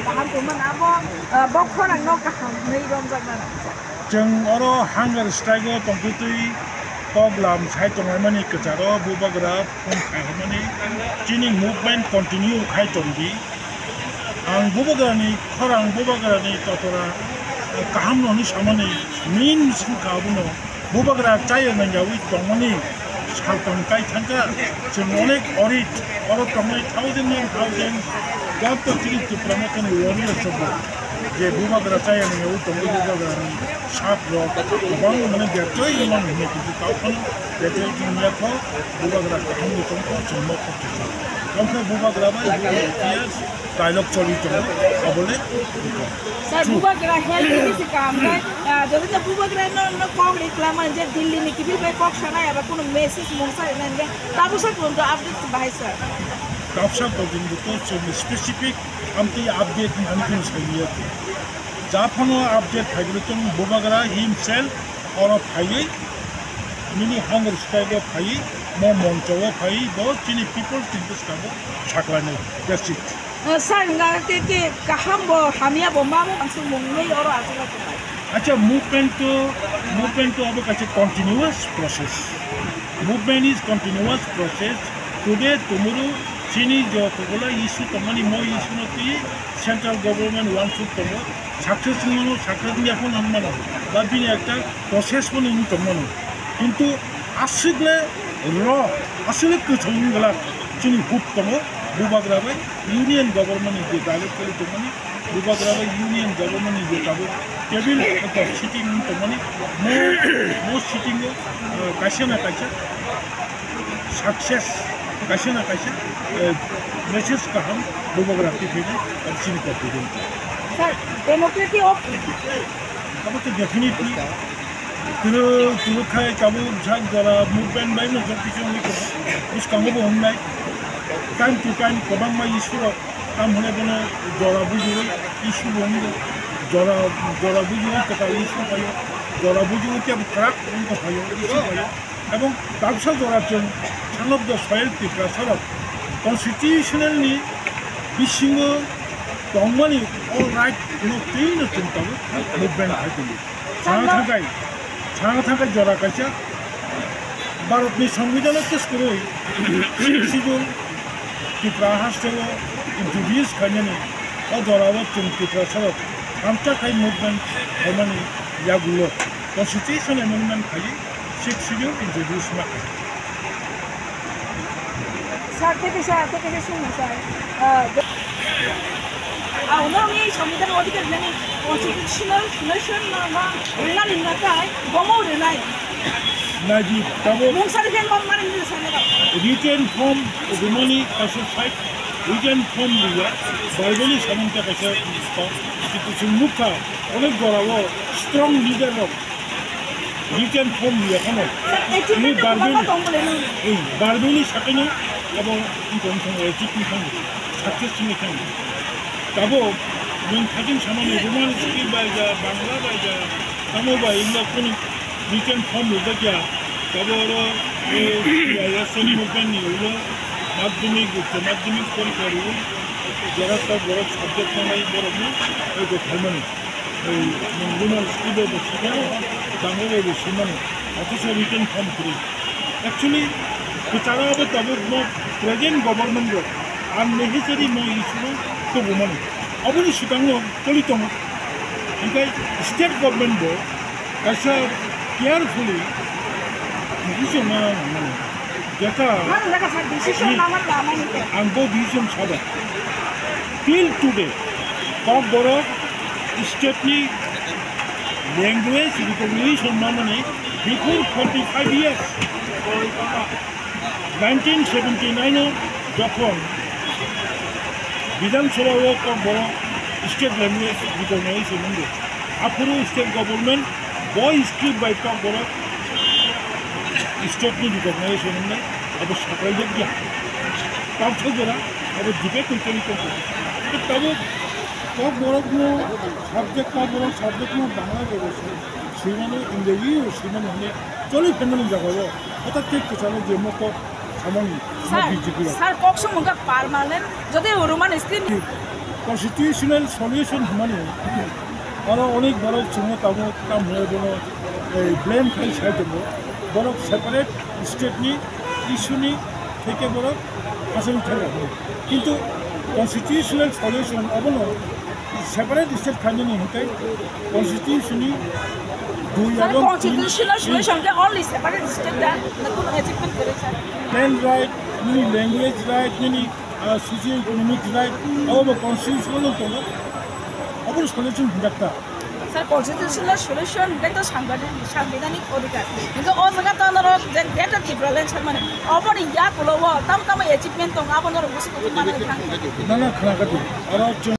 Kaham Kuman Abo Bokon and no Kaham, Mayrom Zagana. Jung Oro Hunger Strike Completely Problem Haitomani Kataro, Bubagra, Hamani, Chini movement continue Haitombi, and Bubagrani, Korang Bubagrani, Totora, Kaham no Nishamani, means Kabuno, Bubagra, Tayan and Yawit Tomani, Skalton Kaitanga, Chimonik, Orit, or Tomai, thousand, got the thing to promote any warriors of the Bubagra Tayan and Yawit Tomai, sharp rock, one minute they're trying to make it to they're taking Yako, Bubagra, Kaham, and more competition. Compare Bubagra, years, dialogue solito, Abole. Sir, Bubagra held this camera. The Bubagra no call reclaim and just Dilly Nikki by Kokshana, I have a message, Monsa, and then Tabusa from the updates by sir. Tapsa in the course of the specific anti update management here. Japano update Hagritum, Bubagra himself or of Haye, mini hunger strike of Haye, more Montowa Haye, both chini people in this cover, Chaklane. That's it. Sanga Kahambo, Hamia Bomamo, and some Mummy or Acha movement to a continuous process. Movement is continuous process. Today, tomorrow, Chini Jokola issue to money more issue not the central government wants to promote success mono, success Yapon and Mano. But being a process one in Tomono. Into Asigle raw, Asilik Chungala, Chini Hoop Tomo. Bubagra Union government is the directly to money. Bubagra Union government is the table sitting to money. More sitting Kashana Kasha success Kashana Kasha message Kaham Bubagra and Sinico. Sir, democracy of definitely to Kai Kabu Jagdara movement by no is Kamu online. Time to time, Kobama issue of Kamhanabono, Dorabuju issue one, Dorabuju, Kata issue by Dorabuju, crack on the fire issue by among Tapsa Doration, some of the soil people sort of constitutionally wishing money all right, clean the movement. I think Changataka Jorakasha, but the Samvida of the school. Kipra has to introduce Kanyani or Dorawa to Kipra Sarab, Amtakai movement, Harmony, Yagulo, Constitution Amendment Kali, 6 schedule introduced market. Sir, take a shot, sir. I know me, some of the many constitutional nation, Renan in the time, Bomo Renai. Naji, Tabo, Money, written form of the money as a site, written form the Bible Samantha Kasha, Muka, Oleg Gorawa, strong leader of written form the Barbeli Sakana about success in the country. Tabo, when cutting someone a woman skill by the Bangla by the Tamoba in the written form of the Kaboro, Yasoni Mukan, Madhumik, Madhumik, Koru, Jarata, Borok, subject Manai, Boromu, the Harmony. Woman skill of the Shimano, Bangla, the Shimano, official written form 3. Actually, the Taraba Tabu, present government work, unnecessary no issue to woman. Obviously, Shikano, Politomo, and state government board, Kasha carefully. Decision and go decision Sabbath. Till today, Koktuma stately language recognition nominee before 45 years. 1979 যখন বিধানসভা Koktuma state language recognition হলো after state government boy script by Koktuma state recognition of Sakai Tapsa of debate in Koktuma. Koktuma subject Bangla Simano in the year Simano Tony Penal Java, what a take to channel the Moko among Sir, Koksum permanent, Jode Roman is still constitutional solution মানে আরও অনেক বড় চিহ্ন কাম হয়ে বড় blame খাই side বড় separate স্টেটনি ইস্যুনি থেকে বড় আসলে থাকে কিন্তু কনস্টিটিউশনাল সলিউশন অবনো সেপারেট স্টেট খাইনি হতে কনস্টিটিউশনই দুই এবং কনস্টিটিউশনাল সলিউশনকে অনলি সেপারেট স্টেট দ্যাট কোনো অ্যাচিভমেন্ট করেছে ল্যান্ড রাইট নিনি ল্যাঙ্গুয়েজ রাইট নিনি socio economic right of constitutional তো অবন সলিউশন হিদাক্তা স্যার কনস্টিটিউশনাল সলিউশন এটা সাংবিধানিক অধিকার কিন্তু ও জায়গা তো আমরা যে গ্রেটার ডিফারেন্স মানে অবনি ইয়া কলব তাম তাম অ্যাচিভমেন্ট তো আপনারা বুঝতে পারেন না খানাকাটি আর